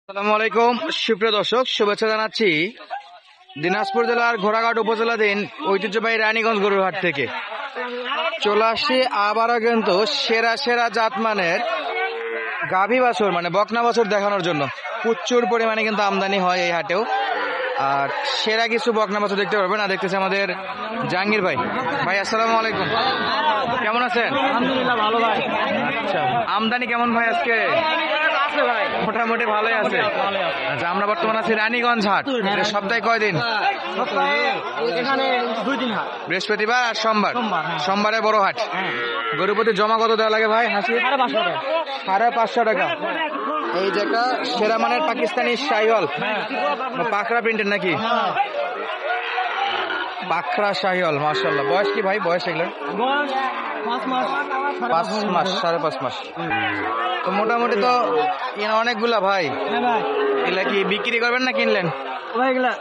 আসসালামু আলাইকুম সুপ্রিয় দর্শক, শুভেচ্ছা জানাচ্ছি দিনাজপুর জেলার ঘোড়াঘাট উপজেলাধীন ঐতিহ্যবাহী রানীগঞ্জ গরুর হাট থেকে। চলে আসছি আবারও কিন্তু সেরা সেরা জাতমানের গাভী বাছুর মানে বকনা বাছুর দেখানোর জন্য। প্রচুর পরিমাণে কিন্তু আমদানি হয় এই হাটেও, আর সেরা কিছু বকনা বাছুর দেখতে পারবেন। আর দেখতেছি আমাদের জাহাঙ্গীর ভাই। ভাই আসসালামু আলাইকুম, কেমন আছেন? আলহামদুলিল্লাহ ভালো ভাই। আচ্ছা, আমদানি কেমন ভাই আজকে? ভাই মোটামুটি ভালোই আছে। আচ্ছা, আমরা বর্তমানে আছি রানীগঞ্জ হাট। সপ্তাহে কয়দিন? এখানে 2 দিন হাট, বৃহস্পতিবার আর সোমবার। সোমবার, হ্যাঁ। সোমবারে বড় হাট। গরুর প্রতি জমা কত দেওয়া লাগে ভাই? হাসি 550 টাকা। 550 টাকা। এই যে একটা সেরা মানের পাকিস্তানি শাহিওয়াল, পাখরা প্রিন্টের নাকি? পাখরা শাহিওয়াল, মাশাআল্লাহ। বয়স কি ভাই? বয়স এগুলো বয়স 5 মাস, 5 মাস, 5.5 মাস। তো মোটামুটি তো অনেকগুলা ভাই। হ্যাঁ ভাই, এগুলা কি বিক্রি করবেন না কিনলেন? ভাই এগুলা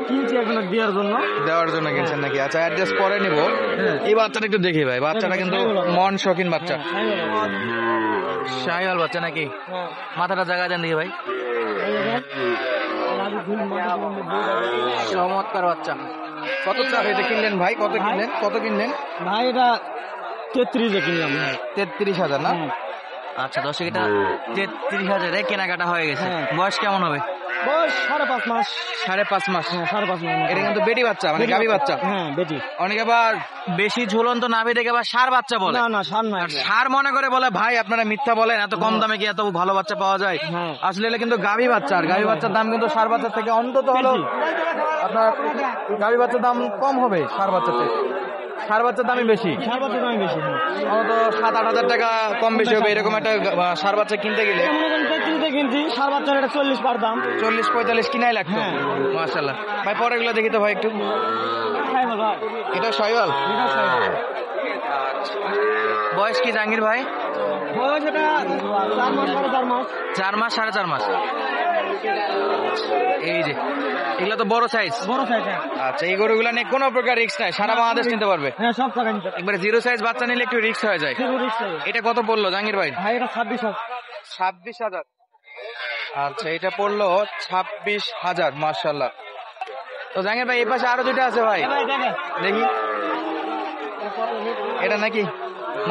কিনছি এখন দেওয়ার জন্য। দেওয়ার জন্য কিনছেন নাকি? আচ্ছা, অ্যাডজাস্ট করে নিব। এই বাচ্চাটা একটু দেখি ভাই, বাচ্চাটা কিন্তু মন শৌখিন বাচ্চা। শাহিওয়াল বাচ্চা নাকি? মাথাটা জায়গা দেন দেখি ভাই। চমৎকার বাচ্চা। কত চাপ এটা কিনলেন ভাই? কত কিনলেন? কত কিনলেন ভাই এটা 33 এ কিনলাম। 33,000 না? আচ্ছা দর্শক, এটা 33,000 কেনাকাটা হয়ে গেছে। বয়স কেমন হবে? বয়স 5.5 মাস। 5.5 মাস। 5.5 মাস। এটা কিন্তু বেটি বাচ্চা মানে গাভী বাচ্চা। হ্যাঁ বেটি। অনেকে আবার বেশি ঝুলন্ত নাভি দেখে আবার ষাঁড় বাচ্চা বলে। না না, সার না। ষাঁড় মনে করে বলে ভাই আপনারা মিথ্যা বলেন, এত কম দামে কি এত ভালো বাচ্চা পাওয়া যায়? আসলে এটা কিন্তু গাভী বাচ্চা, আর গাভী বাচ্চার দাম কিন্তু ষাঁড় বাচ্চার থেকে অন্তত হলো আপনার গাভী বাচ্চার দাম কম হবে ষাঁড় বাচ্চার থেকে। ষাঁড় বাচ্চার দামই বেশি, সার বাচ্চা দাম বেশি। অন্তত 7-8 হাজার টাকা কম বেশি হবে এরকম একটা ষাঁড় বাচ্চা কিনতে গেলে। 33 কিনছি, সার বাচ্চার এটা 40 পার দাম। 40-45 কিনাই লাগতো। মাশাআল্লাহ ভাই, পরে এগুলো দেখি তো ভাই একটু। এটা শাহিওয়াল। বয়স কি জাহাঙ্গীর ভাই? বয়স এটা 4 মাস, 4.5 মাস। 4 মাস, 4.5 মাস। এই যে এগুলো তো বড় সাইজ। বড় সাইজ। আচ্ছা, এই গরুগুলো নিয়ে কোনো প্রকার রিস্ক নাই, সারা বাংলাদেশ নিতে পারবে। হ্যাঁ, সব টাকা নিতে। একবারে জিরো সাইজ বাচ্চা নিলে একটু রিস্ক হয়ে যায়। এটা কত পড়লো জাহাঙ্গীর ভাই? ভাই এটা 26,000। 26,000। আচ্ছা, এটা পড়লো 26,000। মাশাআল্লাহ। তো জাহাঙ্গীর ভাই এই পাশে আরো দুইটা আছে ভাই, দেখি। এটা নাকি?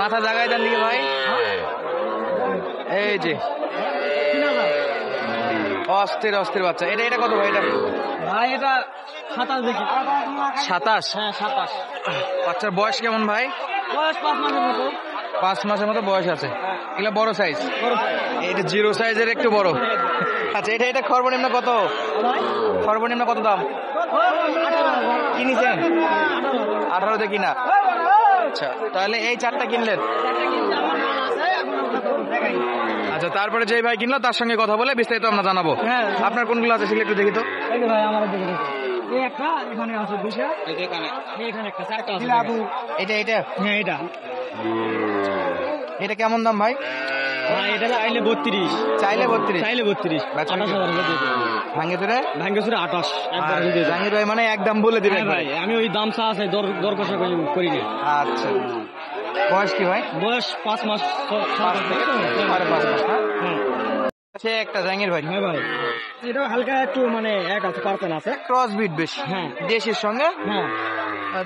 মাথা জাগায় দেন দিকে ভাই। এই যে অস্থির অস্থির বাচ্চা। এটা এটা কত ভাই? এটা ভাই এটা 27 দেখি। 27। হ্যাঁ 27। বাচ্চার বয়স কেমন ভাই? বয়স 5 মাসের মতো। 5 মাসের মতো বয়স আছে। এগুলা বড় সাইজ। বড় সাইজ। এটা জিরো সাইজের একটু বড়। আচ্ছা, এটা এটা সর্বনিম্ন কত? সর্বনিম্ন কত দাম কিনেছেন? 18 কিনা। আচ্ছা, তাহলে এই 4টা কিনলেন। আচ্ছা, তারপরে যে ভাই কিনলো তার সঙ্গে কথা বলে বিস্তারিত আমরা জানাবো। আপনার কোনগুলো আছে সেগুলো একটু দেখি তো। এই যে ভাই আমার দিকে দেখো। এই একটা এখানে আছে দুইটা। এখানে একটা, চারটা আছে। এটা এটা হ্যাঁ এটা। এটা কেমন দাম ভাই? ভাই এটা চাইলে 32। চাইলে 32। চাইলে 32। 28,000 দিয়ে দেব। ভাঙে তোরে? ভাঙ্গে সুরে 28 একবার দিয়ে দেব। জাহাঙ্গীর ভাই মানে একদম বলে দিবেন ভাই, আমি ওই দাম চা আছে, দর কষা করি না। আচ্ছা, বয়স কি ভাই? বয়স 5 মাস। 5.5 মাস। হ্যাঁ সে একটা জাহাঙ্গীর ভাই। হ্যাঁ ভাই, এটা হালকা একটু মানে এক আছে, পার্সেন্ট আছে। ক্রস বিট বেশি। হ্যাঁ দেশির সঙ্গে। হ্যাঁ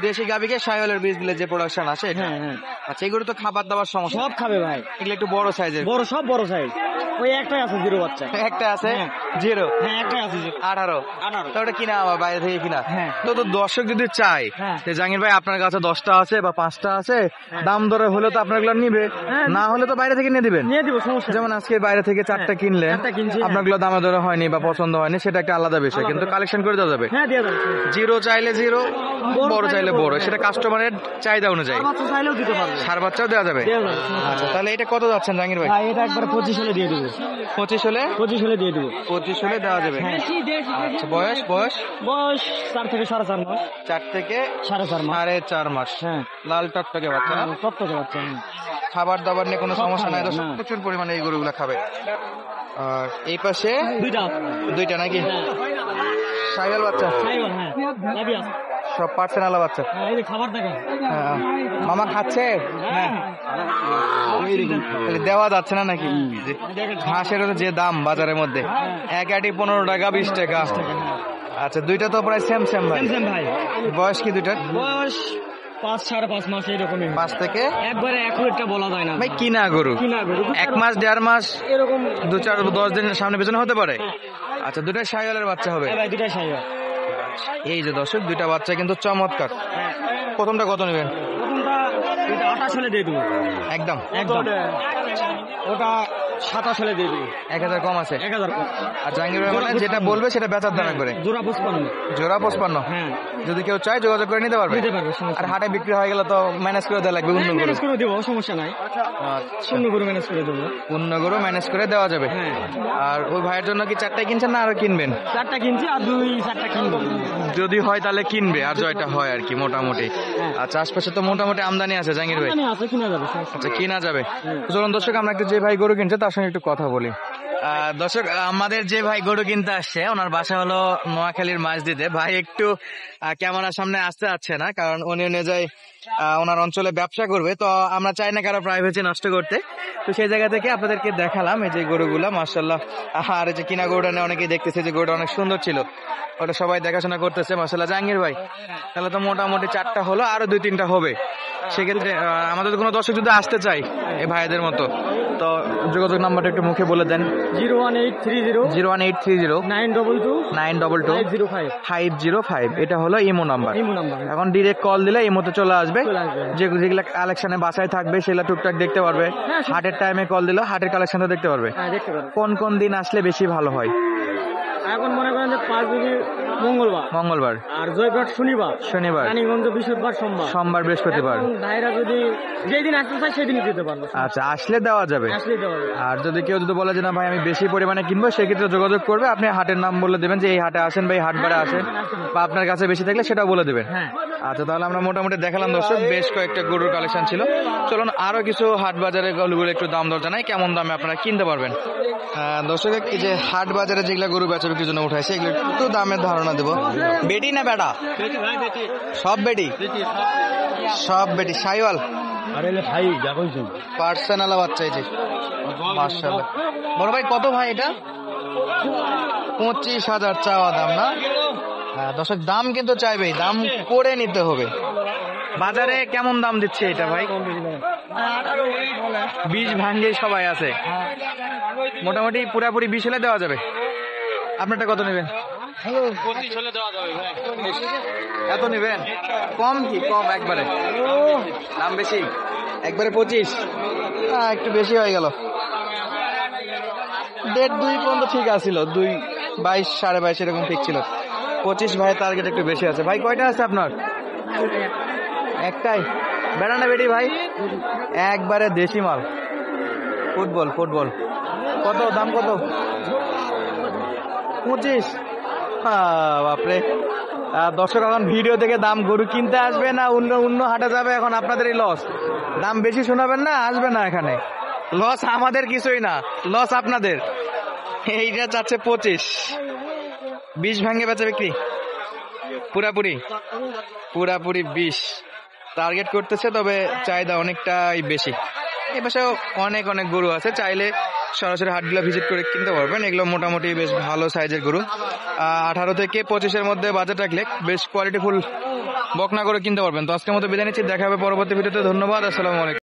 দেশি গাবিকে শাহিওয়ালের বীজ দিলে যে প্রোডাকশন আসে এটা। হ্যাঁ। আচ্ছা, এগুলো তো খাবার দাবার সমস্যা। সব খাবে ভাই। এগুলো একটু বড় সাইজের। বড়, সব বড় সাইজ। ওই একটাই আছে জিরো বাচ্চা। একটা আছে জিরো। হ্যাঁ একটাই আছে জিরো। 18। তো ওটা কিনা আবার বাইরে থেকে কিনা। হ্যাঁ। তো দর্শক যদি চায় যে জাহাঙ্গীর ভাই আপনার কাছে 10টা আছে বা 5টা আছে, দাম দরে হলে তো আপনার গুলো নিবে, না হলে তো বাইরে থেকে নিয়ে দিবেন। নিয়ে দিব, সমস্যা। যেমন আজকে বাইরে থেকে 4টা কিনলেন, আপনার গুলো দামে দরে হয়নি বা পছন্দ হয়নি, সেটা একটা আলাদা বিষয়, কিন্তু কালেকশন করে দেওয়া যাবে। হ্যাঁ দিয়ে দেব। জিরো চাইলে জিরো, বড় চাইলে বড়, সেটা কাস্টমারের চাহিদা অনুযায়ী। বাচ্চা চাইলেও দিতে পারবে। ষাঁড় বাচ্চাও দেওয়া যাবে। আচ্ছা, তাহলে এটা কত যাচ্ছেন জাহাঙ্গীর ভাই? ভাই এটা একবার 25 হলে দিয়ে দেবো। 25 হলে? 25 হলে দিয়ে দেবো। 25 হলে দেওয়া যাবে। আচ্ছা, বয়স? বয়স 4 থেকে 4.5 মাস। 4 থেকে 4.5 মাস। 4.5 মাস। হ্যাঁ, লাল টকটকে বাচ্চা না? টকটকে বাচ্চা। খাবার দাবার নিয়ে কোনো সমস্যা নাই, প্রচুর পরিমাণে এই গরুগুলা খাবে। আর এই পাশে দুইটা নাকি? শাহিওয়াল বাচ্চা। হ্যাঁ, সব পার্সেনাল বাচ্চা। এই যে খাবার দেখেন। হ্যাঁ। মামা খাচ্ছে? হ্যাঁ। খালি দেওয়া যাচ্ছে না নাকি? ঘাসের যে দাম বাজারের মধ্যে, এক আটি 15 টাকা 20 টাকা। আচ্ছা, দুইটা তো প্রায় সেম সেম ভাই। সেম ভাই। বয়স কি দুইটার? বয়স 5-5.5 মাস এইরকমই। 5 থেকে একবারে অ্যাকুরেটটা বলা যায় না ভাই। কিনা গরু কিনা গরু 1 মাস 1.5 মাস এরকম 2-4-10 দিনের সামনে পেছনে হতে পারে। আচ্ছা, দুইটা শাহিওয়ালের বাচ্চা হবে। ভাই, দুটাই সাইয়া। এই যে দর্শক, দুইটা বাচ্চা কিন্তু চমৎকার। প্রথমটা কত নেবেন? প্রথমটা এটা 28 হলে দিয়ে দেবো একদম একদম। ওটা 27 হলে দিয়ে দেবো। 1000 কম আছে। 1000 আর জাহাঙ্গীর ভাই মানে যেটা বলবে সেটা বেচার দামে করে। জোড়া 55। জোড়া 55। হ্যাঁ, যদি কেউ চায় যোগাযোগ করে নিতে পারবে। দিতে পারবে, সমস্যা আর নেই। হাটে বিক্রি হয়ে গেলে তো ম্যানেজ করে দেওয়া লাগবে। অন্য গরু ম্যানেজ করে দেবো, সমস্যা নাই। শূন্য গরু ম্যানেজ করে দেবো। অন্য গরু ম্যানেজ করে দেওয়া যাবে। হ্যাঁ। আর ওই ভাইয়ের জন্য কি 4টাই কিনছেন না আরো কিনবেন? 4টা কিনছি আর 2-4টা কিনবো। যদি হয় তাহলে কিনবে, আর জয়টা হয় আর কি মোটামুটি। আচ্ছা, আশপাশে তো মোটামুটি আমদানি আছে জাহাঙ্গীর ভাই। আছে, কিনা যাবে, সমস্যা নেই। আচ্ছা, কিনা যাবে। তো চলুন দর্শক, আমরা একটু যে ভাই গরু কিনছে তার সঙ্গে একটু কথা বলি। দর্শক, আমাদের যে ভাই গরু কিনতে আসছে ওনার বাসা হলো নোয়াখালীর মাঝদিতে। ভাই একটু ক্যামেরার সামনে আসতে যাচ্ছে না, কারণ উনি অনুযায়ী ওনার অঞ্চলে ব্যবসা করবে। তো আমরা চাই না কারো প্রাইভেসি নষ্ট করতে, তো সেই জায়গা থেকে আপনাদেরকে দেখালাম এই যে গরুগুলা মাশাআল্লাহ। আর এই যে কিনা গরুটা নিয়ে অনেকেই দেখতেছে যে গরুটা অনেক সুন্দর ছিল, ওটা সবাই দেখাশোনা করতেছে মাশাআল্লাহ। জাহাঙ্গীর ভাই, তাহলে তো মোটামুটি 4টা হলো, আরো 2-3টা হবে। সেক্ষেত্রে আমাদের কোনো দর্শক যদি আসতে চাই এই ভাইদের মতো, তো যোগাযোগ নাম্বারটা একটু মুখে বলে দেন। 01830 01830 922 922 505 505। এটা হলো ইমো নাম্বার। Imo number. এখন ডিরেক্ট কল দিলে ইমোতে চলে আসবে। চলে আসবে। যেগুলা কালেকশনে বাসায় থাকবে সেগুলা টুকটাক দেখতে পারবে। হ্যাঁ, হাটের টাইমে কল দিলে হাটের কালেকশনটা দেখতে পারবে। হ্যাঁ, দেখতে পারবে। কোন কোন দিন আসলে বেশি ভালো হয়? এখন মনে করেন যে 5 দিন মঙ্গলবার, মঙ্গলবার, আর জয়ঘাট শনিবার, শনিবার, রানীগঞ্জ বৃহস্পতিবার, সোমবার। সোমবার, বৃহস্পতিবার। এখন ভাইরা যদি যেদিন আসতে চায় সেদিনই দিতে পারবে। আচ্ছা, আসলে দেওয়া যাবে। আসলেই দেওয়া যাবে। আর যদি কেউ যদি বলে যে না ভাই আমি বেশি পরিমাণে কিনবো, সেক্ষেত্রে যোগাযোগ করবে। আপনি হাটের নাম বলে দেবেন যে এই হাটে আসেন ভাই, হাট বারে আসেন, বা আপনার কাছে বেশি থাকলে সেটাও বলে দেবেন। হ্যাঁ। আচ্ছা, তাহলে আমরা মোটামুটি দেখালাম দর্শক, বেশ কয়েকটা গরুর কালেকশন ছিল। চলুন আরো কিছু হাট বাজারে গরুগুলো একটু দাম দর জানাই, কেমন দামে আপনারা কিনতে পারবেন। দর্শক, এই যে হাট বাজারে যেগুলা গরু বেচা বিক্রির জন্য উঠাইছে এগুলো একটু দামের ধারণা দেবো। বেটি না বেটা? সব বেটি, সব বেটি। শাহিওয়াল আরে ভাই যাবো পার্সেনাল বাচ্চা। এই যে মাশাআল্লাহ। বড় ভাই কত ভাই এটা? 25,000 চাওয়া দাম না? হ্যাঁ দর্শক, দাম কিন্তু চাইবেই, দাম করে নিতে হবে। বাজারে কেমন দাম দিচ্ছে এটা ভাই? 20 ভাঙ্গে সবাই আছে, মোটামুটি পুরাপুরি 20 হলে দেওয়া যাবে। আপনারটা কত নেবেন? 25 হলে দেওয়া যাবে ভাই। এত নেবেন? কম কি? কম একবারে? দাম বেশি একবারে 25? একটু বেশি হয়ে গেল। 1.5-2 পর্যন্ত ঠিক আছিল, 2, 22, 22.5 এরকম ঠিক ছিল। 25 ভাইয়ের টার্গেট একটু বেশি আছে। ভাই কয়টা আছে আপনার? একটাই? বেড়া না বেটি ভাই? একবারে দেশি মাল। Football football. কত দাম? কত? 25? বাপরে। দর্শক, এখন ভিডিও দেখে দাম গরু কিনতে আসবে না অন্য হাটে যাবে, এখন আপনাদেরই লস। দাম বেশি শোনাবেন না, আসবে না এখানে। লস আমাদের কিছুই না, লস আপনাদের। এইটা চাচ্ছে 25। 20 ভাঙে বেচা বিক্রি পুরাপুরি 20 টার্গেট করতেছে, তবে চাহিদা অনেকটাই বেশি। এ পাশেও অনেক গরু আছে, চাইলে সরাসরি হাটগুলো ভিজিট করে কিনতে পারবেন। এগুলো মোটামুটি বেশ ভালো সাইজের গরু। 18 থেকে 25-এর মধ্যে বাজেট রাখলে বেশ কোয়ালিটিফুল বকনা করে কিনতে পারবেন। তো আজকের মতো বিদায় নিচ্ছি, দেখা হবে পরবর্তী ভিডিওতে। ধন্যবাদ, আসসালামু আলাইকুম।